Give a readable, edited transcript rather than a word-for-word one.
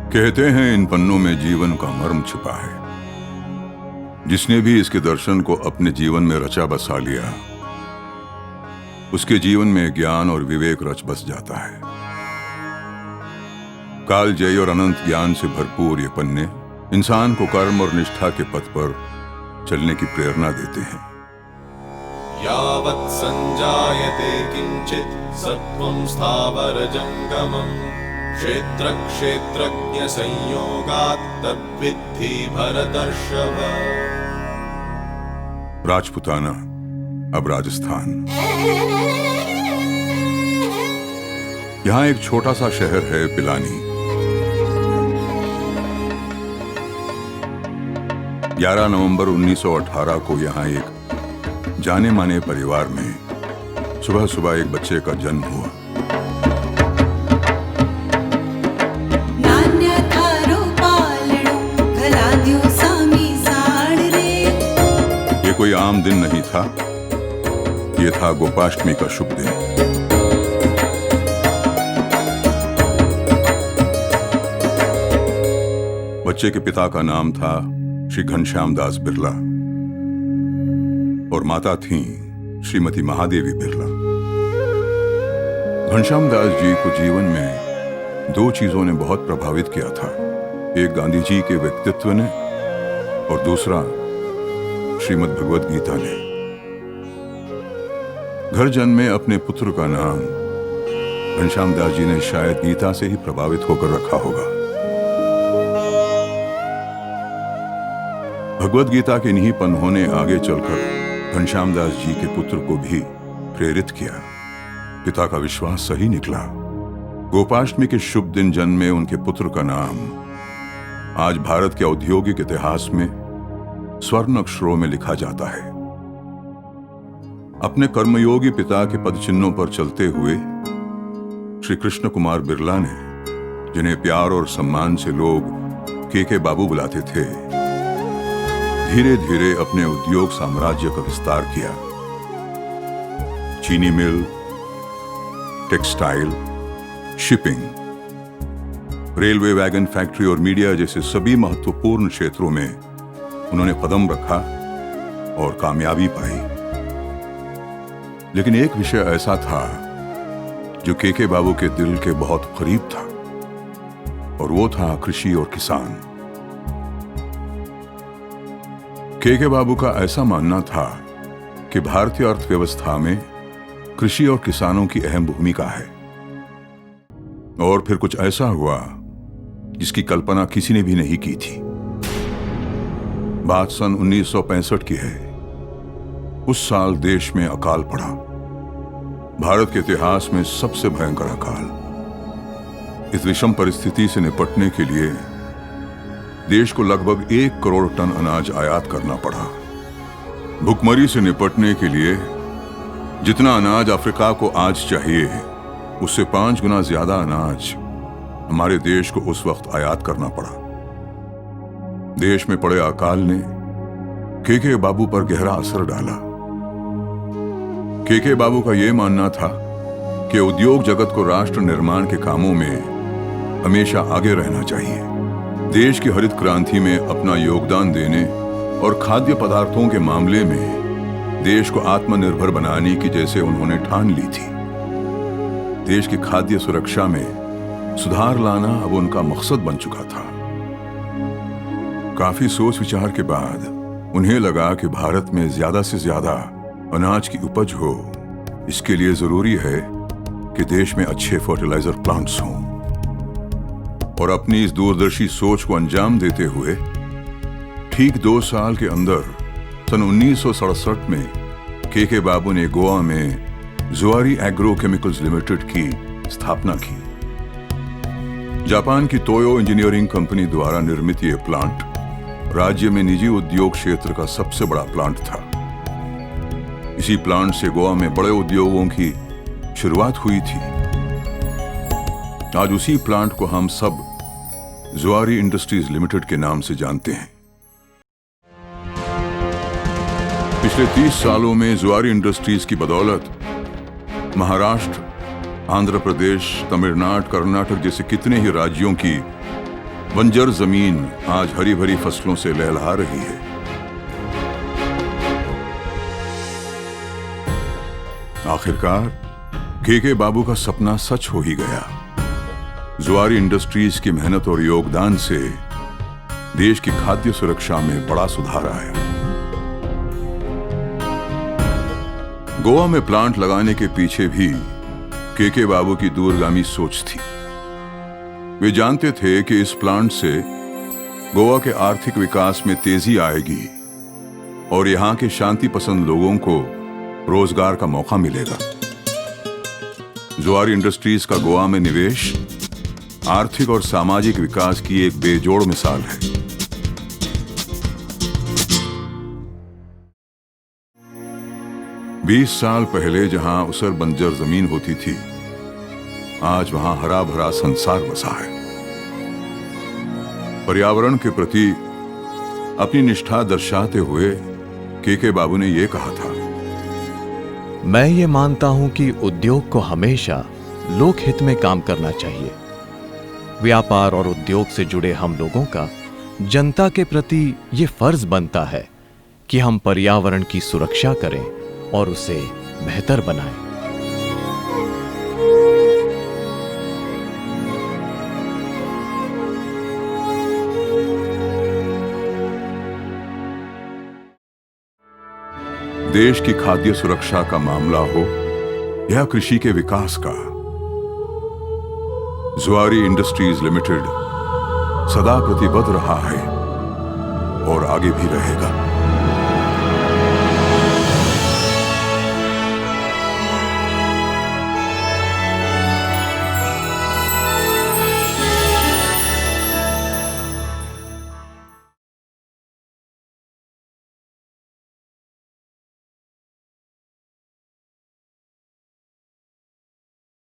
कहते हैं इन पन्नों में जीवन का मर्म छिपा है। जिसने भी इसके दर्शन को अपने जीवन में रचा बसा लिया, उसके जीवन में ज्ञान और विवेक रच बस जाता है। काल जयी और अनंत ज्ञान से भरपूर ये पन्ने इंसान को कर्म और निष्ठा के पथ पर चलने की प्रेरणा देते हैं। यावत् संजायते किंचित सत्वं स्थावर जंगमं क्षेत्र क्षेत्रज्ञ संयोगात् तद्विद्धि भरतर्षभ। राजपुताना, अब राजस्थान। यहां एक छोटा सा शहर है पिलानी। 11 नवंबर 1918 को यहां एक जाने माने परिवार में सुबह सुबह एक बच्चे का जन्म हुआ। ये कोई आम दिन नहीं था, ये था गोपाष्टमी का शुभ दिन। बच्चे के पिता का नाम था श्री घनश्याम दास बिरला और माता थीं श्रीमती महादेवी बिरला। घनश्याम दास जी को जीवन में दो चीजों ने बहुत प्रभावित किया था। एक गांधी जी के व्यक्तित्व ने और दूसरा श्रीमद् भगवद गीता ने। घर जन्मे अपने पुत्र का नाम घनश्याम दास जी ने शायद गीता से ही प्रभावित होकर रखा होगा। भगवद गीता के इन्हीं पन्नों ने आगे चलकर घनश्याम दास जी के पुत्र को भी प्रेरित किया। पिता का विश्वास सही निकला। गोपाष्टमी के शुभ दिन जन्मे उनके पुत्र का नाम आज भारत के औद्योगिक इतिहास में स्वर्ण अक्षरों में लिखा जाता है। अपने कर्मयोगी पिता के पद चिन्हों पर चलते हुए श्री कृष्ण कुमार बिरला ने, जिन्हें प्यार और सम्मान से लोग के बाबू बुलाते थे, धीरे धीरे अपने उद्योग साम्राज्य का विस्तार किया। चीनी मिल, textile, shipping, railway wagon factory और मीडिया जैसे सभी महत्वपूर्ण क्षेत्रों में उन्होंने कदम रखा और कामयाबी पाई। लेकिन एक विषय ऐसा था जो के बाबू के दिल के बहुत करीब था, और वो था कृषि और किसान। के बाबू का ऐसा मानना था कि भारतीय अर्थव्यवस्था में कृषि और किसानों की अहम भूमिका है। और फिर कुछ ऐसा हुआ जिसकी कल्पना किसी ने भी नहीं की थी। बात सन 1965 की है। उस साल देश में अकाल पड़ा, भारत के इतिहास में सबसे भयंकर अकाल। इस विषम परिस्थिति से निपटने के लिए देश को लगभग 1 करोड़ टन अनाज आयात करना पड़ा। भुखमरी से निपटने के लिए जितना अनाज अफ्रीका को आज चाहिए, उससे 5 गुना ज्यादा अनाज हमारे देश को उस वक्त आयात करना पड़ा। देश में पड़े अकाल ने के बाबू पर गहरा असर डाला। के बाबू का यह मानना था कि उद्योग जगत को राष्ट्र निर्माण के कामों में हमेशा आगे रहना चाहिए। देश की हरित क्रांति में अपना योगदान देने और खाद्य पदार्थों के मामले में देश को आत्मनिर्भर बनाने की जैसे उन्होंने ठान ली थी। देश की खाद्य सुरक्षा में सुधार लाना अब उनका मकसद बन चुका था। काफी सोच विचार के बाद उन्हें लगा कि भारत में ज्यादा से ज्यादा अनाज की उपज हो, इसके लिए जरूरी है कि देश में अच्छे फर्टिलाइजर प्लांट्स हों। और अपनी इस दूरदर्शी सोच को अंजाम देते हुए ठीक 2 साल के अंदर सन 1967 में के बाबू ने गोवा में जुआरी एग्रो केमिकल्स लिमिटेड की स्थापना की। जापान की तोयो इंजीनियरिंग कंपनी द्वारा निर्मित यह प्लांट राज्य में निजी उद्योग क्षेत्र का सबसे बड़ा प्लांट था। इसी प्लांट से गोवा में बड़े उद्योगों की शुरुआत हुई थी। आज उसी प्लांट को हम सब जुआरी इंडस्ट्रीज लिमिटेड के नाम से जानते हैं। पिछले 30 सालों में जुआरी इंडस्ट्रीज की बदौलत महाराष्ट्र, आंध्र प्रदेश, तमिलनाडु, कर्नाटक जैसे कितने ही राज्यों की बंजर जमीन आज हरी भरी फसलों से लहलहा रही है। आखिरकार केके बाबू का सपना सच हो ही गया। जुआरी इंडस्ट्रीज की मेहनत और योगदान से देश की खाद्य सुरक्षा में बड़ा सुधार आया। गोवा में प्लांट लगाने के पीछे भी केके बाबू की दूरगामी सोच थी। वे जानते थे कि इस प्लांट से गोवा के आर्थिक विकास में तेजी आएगी और यहां के शांति पसंद लोगों को रोजगार का मौका मिलेगा। जुआरी इंडस्ट्रीज का गोवा में निवेश आर्थिक और सामाजिक विकास की एक बेजोड़ मिसाल है। बीस साल पहले जहां उसर बंजर जमीन होती थी, आज वहां हरा भरा संसार बसा है। पर्यावरण के प्रति अपनी निष्ठा दर्शाते हुए केके बाबू ने यह कहा था, मैं ये मानता हूं कि उद्योग को हमेशा लोकहित में काम करना चाहिए। व्यापार और उद्योग से जुड़े हम लोगों का जनता के प्रति ये फर्ज बनता है कि हम पर्यावरण की सुरक्षा करें और उसे बेहतर बनाएं। देश की खाद्य सुरक्षा का मामला हो या कृषि के विकास का, जुआरी इंडस्ट्रीज लिमिटेड सदा प्रतिबद्ध रहा है और आगे भी रहेगा।